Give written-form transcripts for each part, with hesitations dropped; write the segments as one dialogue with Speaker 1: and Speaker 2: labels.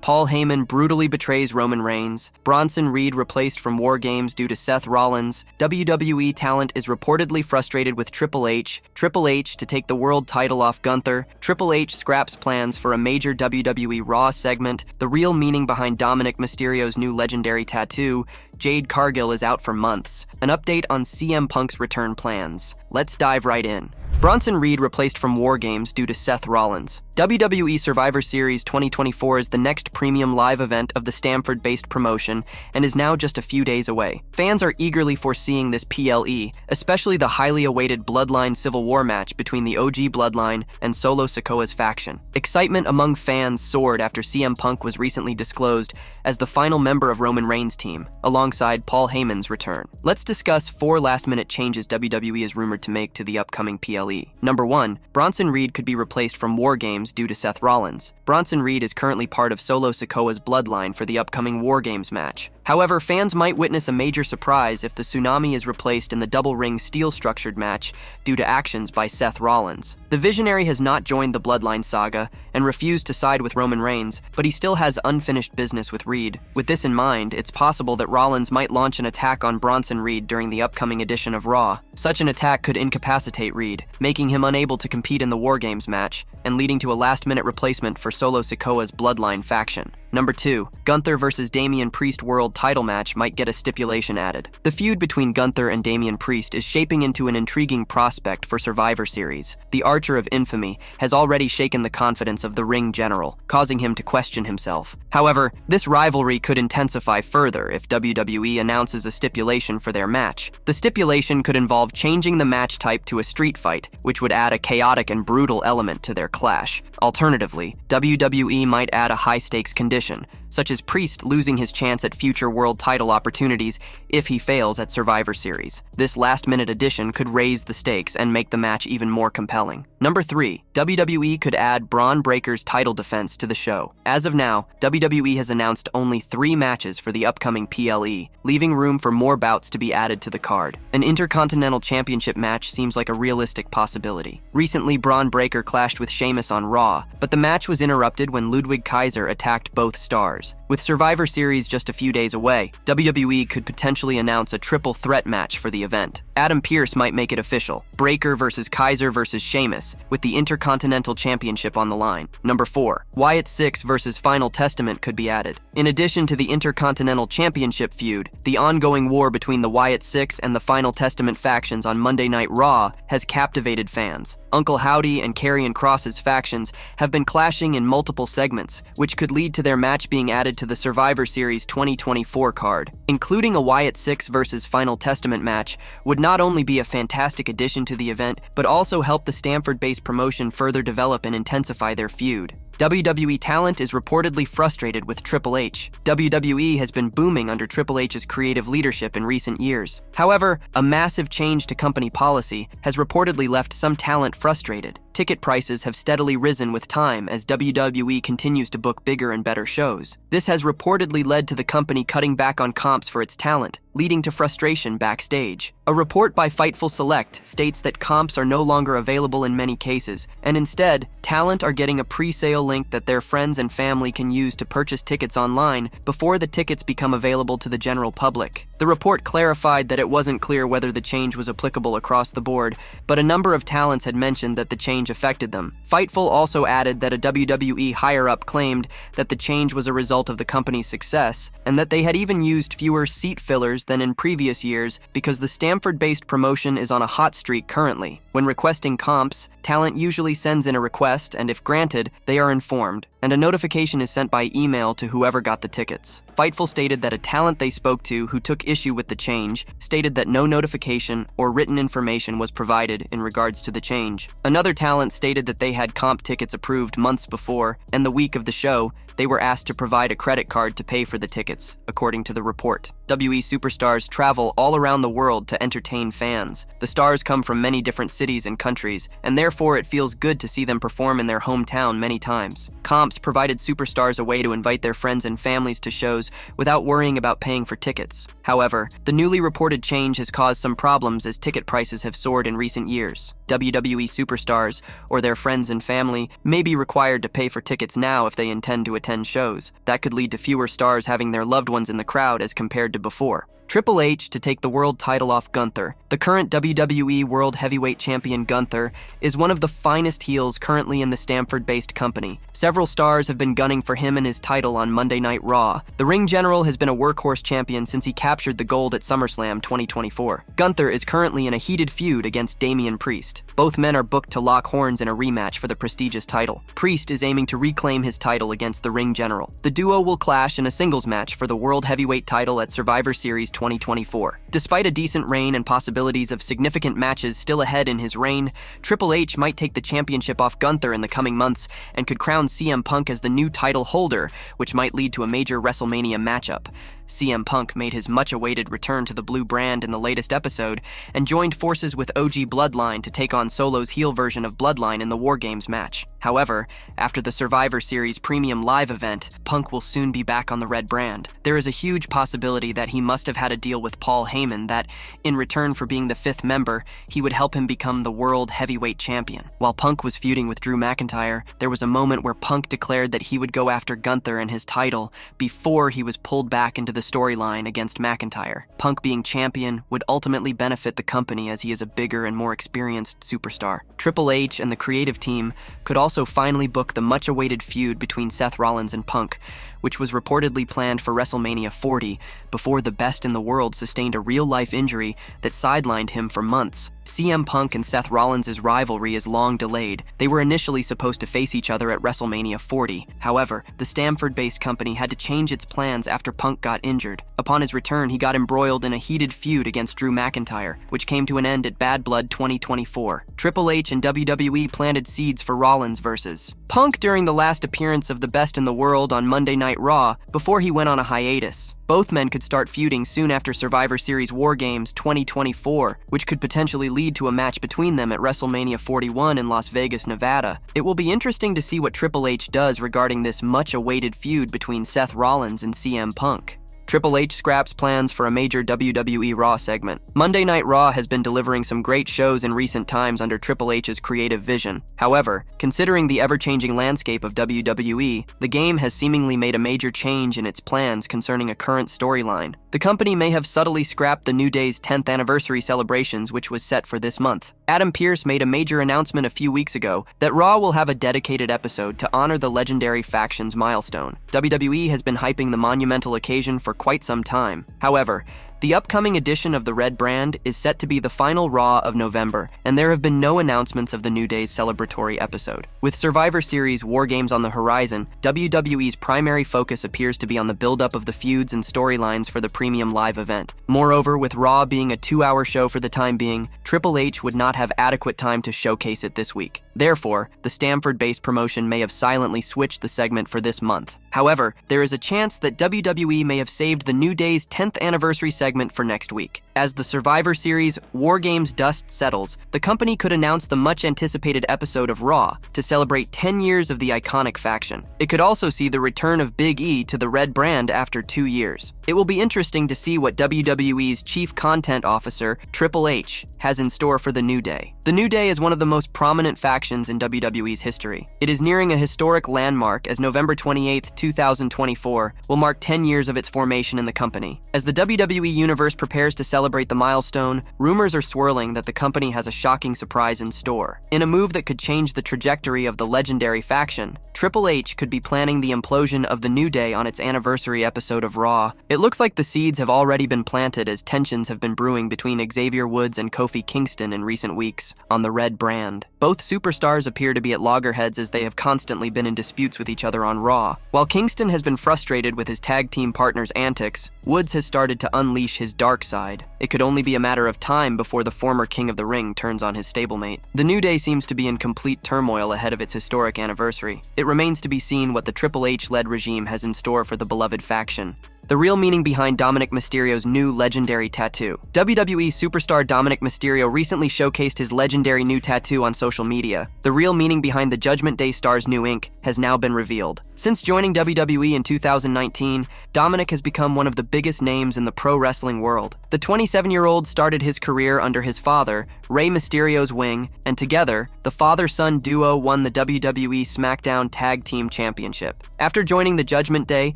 Speaker 1: Paul Heyman brutally betrays Roman Reigns. Bronson Reed replaced from WarGames due to Seth Rollins. WWE Talent is reportedly frustrated with Triple H. Triple H to take the world title off Gunther. Triple H scraps plans for a major WWE Raw segment. The real meaning behind Dominic Mysterio's new legendary tattoo. Jade Cargill is out for months. An update on CM Punk's return plans. Let's dive right in. Bronson Reed replaced from WarGames due to Seth Rollins. WWE Survivor Series 2024 is the next premium live event of the Stamford-based promotion and is now just a few days away. Fans are eagerly foreseeing this PLE, especially the highly awaited Bloodline Civil War match between the OG Bloodline and Solo Sikoa's faction. Excitement among fans soared after CM Punk was recently disclosed as the final member of Roman Reigns' team, alongside Paul Heyman's return. Let's discuss 4 last-minute changes WWE is rumored to make to the upcoming PLE. Number 1, Bronson Reed could be replaced from WarGames due to Seth Rollins. Bronson Reed is currently part of Solo Sikoa's bloodline for the upcoming WarGames match. However, fans might witness a major surprise if the Tsunami is replaced in the double-ring steel-structured match due to actions by Seth Rollins. The Visionary has not joined the Bloodline saga and refused to side with Roman Reigns, but he still has unfinished business with Reed. With this in mind, it's possible that Rollins might launch an attack on Bronson Reed during the upcoming edition of Raw. Such an attack could incapacitate Reed, making him unable to compete in the WarGames match, and leading to a last-minute replacement for Solo Sikoa's Bloodline faction. Number 2, Gunther vs. Damien Priest World title match might get a stipulation added. The feud between Gunther and Damien Priest is shaping into an intriguing prospect for Survivor Series. The Archer of Infamy has already shaken the confidence of the ring general, causing him to question himself. However, this rivalry could intensify further if WWE announces a stipulation for their match. The stipulation could involve changing the match type to a street fight, which would add a chaotic and brutal element to their clash. Alternatively, WWE might add a high-stakes condition, such as Priest losing his chance at future world title opportunities if he fails at Survivor Series. This last-minute addition could raise the stakes and make the match even more compelling. Number 3, WWE could add Braun Breaker's title defense to the show. As of now, WWE has announced only 3 matches for the upcoming PLE, leaving room for more bouts to be added to the card. An Intercontinental Championship match seems like a realistic possibility. Recently, Braun Breaker clashed with Sheamus on Raw, but the match was interrupted when Ludwig Kaiser attacked both stars. With Survivor Series just a few days away, WWE could potentially announce a triple threat match for the event. Adam Pearce might make it official. Breaker versus Kaiser versus Sheamus, with the Intercontinental Championship on the line. Number 4, Wyatt 6 versus Final Testament could be added. In addition to the Intercontinental Championship feud, the ongoing war between the Wyatt 6 and the Final Testament factions on Monday Night Raw has captivated fans. Uncle Howdy and Karrion Kross's factions have been clashing in multiple segments, which could lead to their match being added to the Survivor Series 2024 card. Including a Wyatt 6 versus Final Testament match would not only be a fantastic addition to the event, but also help the Stamford-based promotion further develop and intensify their feud. WWE Talent is reportedly frustrated with Triple H. WWE has been booming under Triple H's creative leadership in recent years. However, a massive change to company policy has reportedly left some talent frustrated. Ticket prices have steadily risen with time as WWE continues to book bigger and better shows. This has reportedly led to the company cutting back on comps for its talent, leading to frustration backstage. A report by Fightful Select states that comps are no longer available in many cases, and instead, talent are getting a pre-sale link that their friends and family can use to purchase tickets online before the tickets become available to the general public. The report clarified that it wasn't clear whether the change was applicable across the board, but a number of talents had mentioned that the change affected them. Fightful also added that a WWE higher-up claimed that the change was a result of the company's success, and that they had even used fewer seat fillers than in previous years because the Stamford-based promotion is on a hot streak currently. When requesting comps, talent usually sends in a request, and if granted, they are informed, and a notification is sent by email to whoever got the tickets. Fightful stated that a talent they spoke to who took issue with the change stated that no notification or written information was provided in regards to the change. Another talent stated that they had comp tickets approved months before, and the week of the show, they were asked to provide a credit card to pay for the tickets, according to the report. WWE superstars travel all around the world to entertain fans. The stars come from many different cities and countries, and therefore it feels good to see them perform in their hometown many times. Comps provided superstars a way to invite their friends and families to shows without worrying about paying for tickets. However, the newly reported change has caused some problems as ticket prices have soared in recent years. WWE superstars or their friends and family may be required to pay for tickets now if they intend to attend attend shows. That could lead to fewer stars having their loved ones in the crowd as compared to before. Triple H to take the world title off Gunther. The current WWE World Heavyweight Champion Gunther is one of the finest heels currently in the Stamford-based company. Several stars have been gunning for him and his title on Monday Night Raw. The Ring General has been a workhorse champion since he captured the gold at SummerSlam 2024. Gunther is currently in a heated feud against Damien Priest. Both men are booked to lock horns in a rematch for the prestigious title. Priest is aiming to reclaim his title against the Ring General. The duo will clash in a singles match for the World Heavyweight title at Survivor Series 2024. Despite a decent reign and possibilities of significant matches still ahead in his reign, Triple H might take the championship off Gunther in the coming months and could crown CM Punk as the new title holder, which might lead to a major WrestleMania matchup. CM Punk made his much-awaited return to the blue brand in the latest episode and joined forces with OG Bloodline to take on Solo's heel version of Bloodline in the WarGames match. However, after the Survivor Series premium live event, Punk will soon be back on the red brand. There is a huge possibility that he must have had a deal with Paul Heyman that, in return for being the fifth member, he would help him become the World Heavyweight Champion. While Punk was feuding with Drew McIntyre, there was a moment where Punk declared that he would go after Gunther and his title before he was pulled back into the storyline against McIntyre. Punk being champion would ultimately benefit the company as he is a bigger and more experienced superstar. Triple H and the creative team could also finally book the much-awaited feud between Seth Rollins and Punk, which was reportedly planned for WrestleMania 40 before the Best in the World sustained a real-life injury that sidelined him for months. CM Punk and Seth Rollins' rivalry is long delayed. They were initially supposed to face each other at WrestleMania 40. However, the Stamford-based company had to change its plans after Punk got injured. Upon his return, he got embroiled in a heated feud against Drew McIntyre, which came to an end at Bad Blood 2024. Triple H and WWE planted seeds for Rollins versus Punk during the last appearance of the Best in the World on Monday Night Raw before he went on a hiatus. Both men could start feuding soon after Survivor Series WarGames 2024, which could potentially lead to a match between them at WrestleMania 41 in Las Vegas, Nevada. It will be interesting to see what Triple H does regarding this much-awaited feud between Seth Rollins and CM Punk. Triple H scraps plans for a major WWE Raw segment. Monday Night Raw has been delivering some great shows in recent times under Triple H's creative vision. However, considering the ever-changing landscape of WWE, the game has seemingly made a major change in its plans concerning a current storyline. The company may have subtly scrapped the New Day's 10th anniversary celebrations, which was set for this month. Adam Pearce made a major announcement a few weeks ago that Raw will have a dedicated episode to honor the legendary faction's milestone. WWE has been hyping the monumental occasion for quite some time. However, the upcoming edition of the Red Brand is set to be the final Raw of November, and there have been no announcements of the New Day's celebratory episode. With Survivor Series WarGames on the horizon, WWE's primary focus appears to be on the build-up of the feuds and storylines for the premium live event. Moreover, with Raw being a 2-hour show for the time being, Triple H would not have adequate time to showcase it this week. Therefore, the Stamford-based promotion may have silently switched the segment for this month. However, there is a chance that WWE may have saved the New Day's 10th anniversary segment for next week. As the Survivor Series WarGames dust settles, the company could announce the much-anticipated episode of Raw to celebrate 10 years of the iconic faction. It could also see the return of Big E to the Red Brand after 2 years. It will be interesting to see what WWE's Chief Content Officer, Triple H, has in store for the New Day. The New Day is one of the most prominent factions in WWE's history. It is nearing a historic landmark as November 28, 2024 will mark 10 years of its formation in the company. As the WWE Universe prepares to celebrate the milestone, rumors are swirling that the company has a shocking surprise in store. In a move that could change the trajectory of the legendary faction, Triple H could be planning the implosion of the New Day on its anniversary episode of Raw. It looks like the seeds have already been planted as tensions have been brewing between Xavier Woods and Kofi Kingston in recent weeks on the Red Brand. Both superstars appear to be at loggerheads as they have constantly been in disputes with each other on Raw. While Kingston has been frustrated with his tag team partner's antics, Woods has started to unleash his dark side. It could only be a matter of time before the former King of the Ring turns on his stablemate. The New Day seems to be in complete turmoil ahead of its historic anniversary. It remains to be seen what the Triple H-led regime has in store for the beloved faction. The real meaning behind Dominic Mysterio's new legendary tattoo. WWE superstar Dominic Mysterio recently showcased his legendary new tattoo on social media. The real meaning behind the Judgment Day star's new ink has now been revealed. Since joining WWE in 2019, Dominic has become one of the biggest names in the pro wrestling world. The 27-year-old started his career under his father, Rey Mysterio's wing, and together, the father-son duo won the WWE SmackDown Tag Team Championship. After joining the Judgment Day,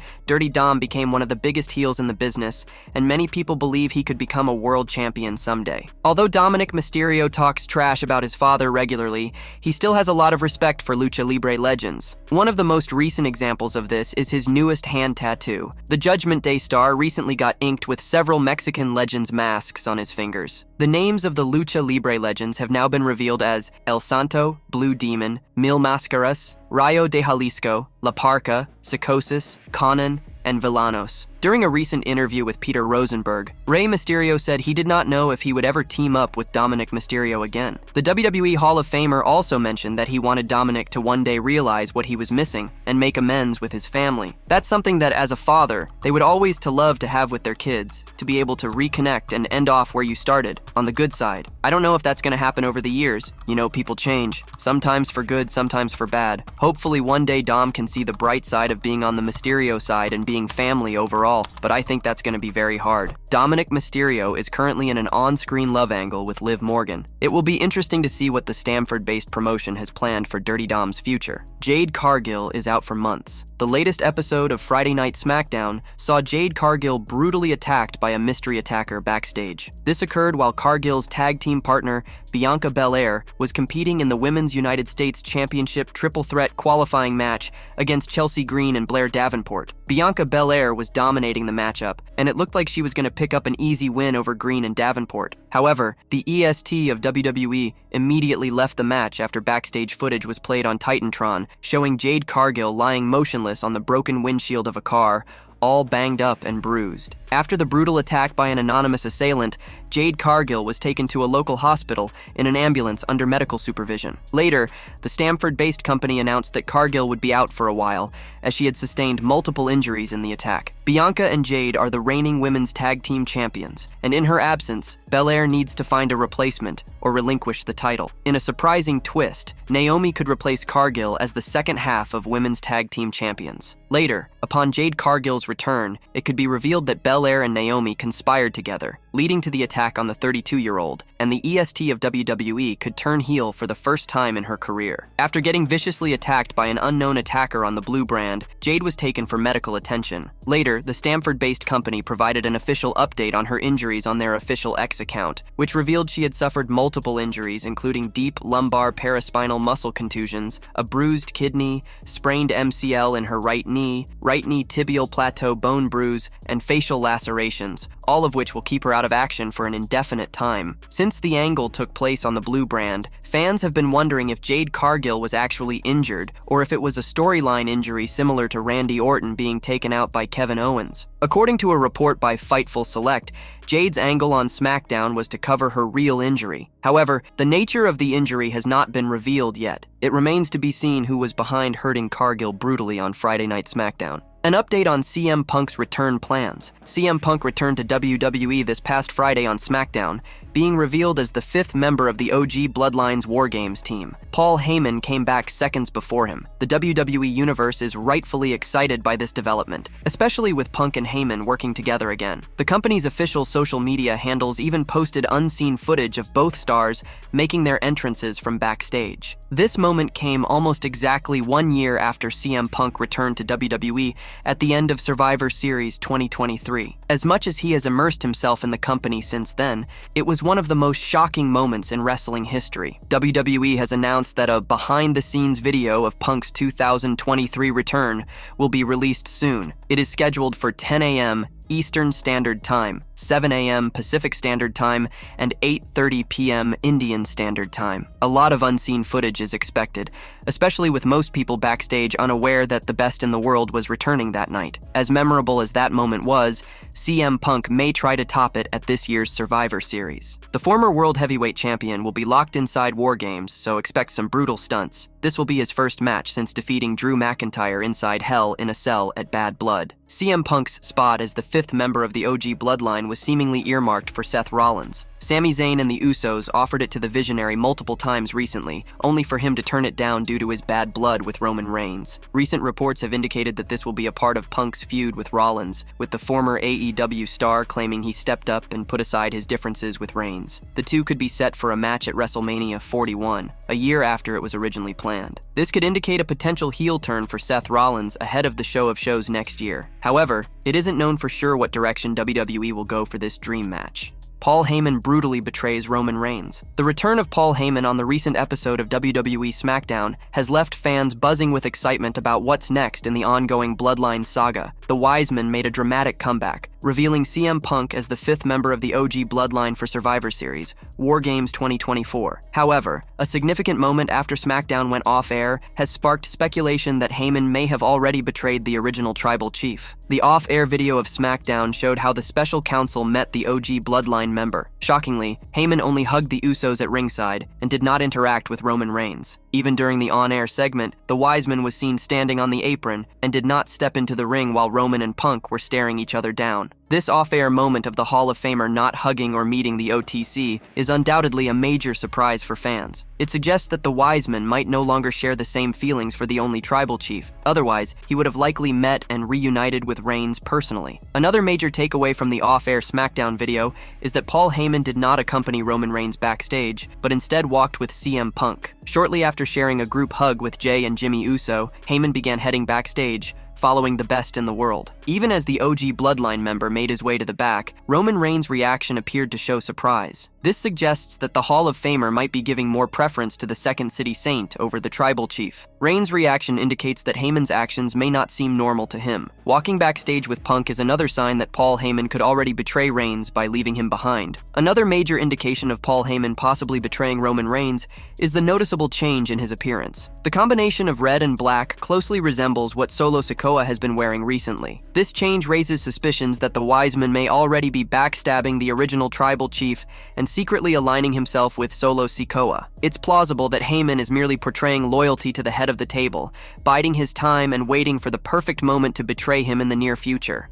Speaker 1: Dirty Dom became one of the biggest heels in the business, and many people believe he could become a world champion someday. Although Dominic Mysterio talks trash about his father regularly, he still has a lot of respect for Lucha Libre legends. One of the most recent examples of this is his newest hand tattoo. The Judgment Day star recently got inked with several Mexican legends' masks on his fingers. The names of the Lucha Libre legends have now been revealed as El Santo, Blue Demon, Mil Máscaras, Rayo de Jalisco, La Parca, Psicosis, Conan, and Villanos. During a recent interview with Peter Rosenberg, Rey Mysterio said he did not know if he would ever team up with Dominik Mysterio again. The WWE Hall of Famer also mentioned that he wanted Dominik to one day realize what he was missing and make amends with his family. That's something that, as a father, they would always love to have with their kids, to be able to reconnect and end off where you started, on the good side. I don't know if that's going to happen over the years. You know, people change. Sometimes for good, sometimes for bad. Hopefully one day Dom can see the bright side of being on the Mysterio side and being family overall, but I think that's going to be very hard. Dominic Mysterio is currently in an on-screen love angle with Liv Morgan. It will be interesting to see what the Stamford-based promotion has planned for Dirty Dom's future. Jade Cargill is out for months. The latest episode of Friday Night SmackDown saw Jade Cargill brutally attacked by a mystery attacker backstage. This occurred while Cargill's tag team partner, Bianca Belair, was competing in the Women's United States Championship Triple Threat qualifying match against Chelsea Green and Blair Davenport. Bianca Belair was dominating the matchup, and it looked like she was going to pick up an easy win over Green and Davenport. However, the EST of WWE immediately left the match after backstage footage was played on Titantron, showing Jade Cargill lying motionless on the broken windshield of a car, all banged up and bruised. After the brutal attack by an anonymous assailant, Jade Cargill was taken to a local hospital in an ambulance under medical supervision. Later, the Stamford-based company announced that Cargill would be out for a while, as she had sustained multiple injuries in the attack. Bianca and Jade are the reigning women's tag team champions, and in her absence, Belair needs to find a replacement or relinquish the title. In a surprising twist, Naomi could replace Cargill as the second half of women's tag team champions. Later, upon Jade Cargill's return, it could be revealed that Belair and Naomi conspired together, leading to the attack on the 32-year-old, and the EST of WWE could turn heel for the first time in her career. After getting viciously attacked by an unknown attacker on the blue brand, Jade was taken for medical attention. Later, the Stamford-based company provided an official update on her injuries on their official X account, which revealed she had suffered multiple injuries, including deep lumbar paraspinal muscle contusions, a bruised kidney, sprained MCL in her right knee tibial plateau bone bruise, and facial lacerations, all of which will keep her out of action for an indefinite time. Since the angle took place on the blue brand, fans have been wondering if Jade Cargill was actually injured, or if it was a storyline injury similar to Randy Orton being taken out by Kevin Owens. According to a report by Fightful Select, Jade's angle on SmackDown was to cover her real injury. However, the nature of the injury has not been revealed yet. It remains to be seen who was behind hurting Cargill brutally on Friday Night SmackDown. An update on CM Punk's return plans. CM Punk returned to WWE this past Friday on SmackDown, being revealed as the fifth member of the OG Bloodline's WarGames team. Paul Heyman came back seconds before him. The WWE Universe is rightfully excited by this development, especially with Punk and Heyman working together again. The company's official social media handles even posted unseen footage of both stars making their entrances from backstage. This moment came almost exactly 1 year after CM Punk returned to WWE at the end of Survivor Series 2023. As much as he has immersed himself in the company since then, it was one of the most shocking moments in wrestling history. WWE has announced that a behind-the-scenes video of Punk's 2023 return will be released soon. It is scheduled for 10 a.m. Eastern Standard Time, 7 a.m. Pacific Standard Time, and 8:30 p.m. Indian Standard Time. A lot of unseen footage is expected, especially with most people backstage unaware that the best in the world was returning that night. As memorable as that moment was, CM Punk may try to top it at this year's Survivor Series. The former World Heavyweight Champion will be locked inside WarGames, so expect some brutal stunts. This will be his first match since defeating Drew McIntyre inside Hell in a Cell at Bad Blood. CM Punk's spot as the fifth member of the OG Bloodline was seemingly earmarked for Seth Rollins. Sami Zayn and the Usos offered it to the Visionary multiple times recently, only for him to turn it down due to his bad blood with Roman Reigns. Recent reports have indicated that this will be a part of Punk's feud with Rollins, with the former AEW star claiming he stepped up and put aside his differences with Reigns. The two could be set for a match at WrestleMania 41, a year after it was originally planned. This could indicate a potential heel turn for Seth Rollins ahead of the show of shows next year. However, it isn't known for sure what direction WWE will go for this dream match. Paul Heyman brutally betrays Roman Reigns. The return of Paul Heyman on the recent episode of WWE SmackDown has left fans buzzing with excitement about what's next in the ongoing Bloodline saga. The Wiseman made a dramatic comeback, revealing CM Punk as the 5th member of the OG Bloodline for Survivor Series, WarGames 2024. However, a significant moment after SmackDown went off-air has sparked speculation that Heyman may have already betrayed the original tribal chief. The off-air video of SmackDown showed how the special counsel met the OG Bloodline member. Shockingly, Heyman only hugged the Usos at ringside and did not interact with Roman Reigns. Even during the on-air segment, the Wiseman was seen standing on the apron and did not step into the ring while Roman and Punk were staring each other down. This off-air moment of the Hall of Famer not hugging or meeting the OTC is undoubtedly a major surprise for fans. It suggests that the Wiseman might no longer share the same feelings for the only tribal chief. Otherwise, he would have likely met and reunited with Reigns personally. Another major takeaway from the off-air SmackDown video is that Paul Heyman did not accompany Roman Reigns backstage, but instead walked with CM Punk. Shortly after sharing a group hug with Jay and Jimmy Uso, Heyman began heading backstage, following the best in the world. Even as the OG Bloodline member made his way to the back, Roman Reigns' reaction appeared to show surprise. This suggests that the Hall of Famer might be giving more preference to the Second City Saint over the tribal chief. Reigns' reaction indicates that Heyman's actions may not seem normal to him. Walking backstage with Punk is another sign that Paul Heyman could already betray Reigns by leaving him behind. Another major indication of Paul Heyman possibly betraying Roman Reigns is the noticeable change in his appearance. The combination of red and black closely resembles what Solo Sikoa has been wearing recently. This change raises suspicions that the Wiseman may already be backstabbing the original tribal chief and secretly aligning himself with Solo Sikoa. It's plausible that Heyman is merely portraying loyalty to the head of the table, biding his time and waiting for the perfect moment to betray him in the near future.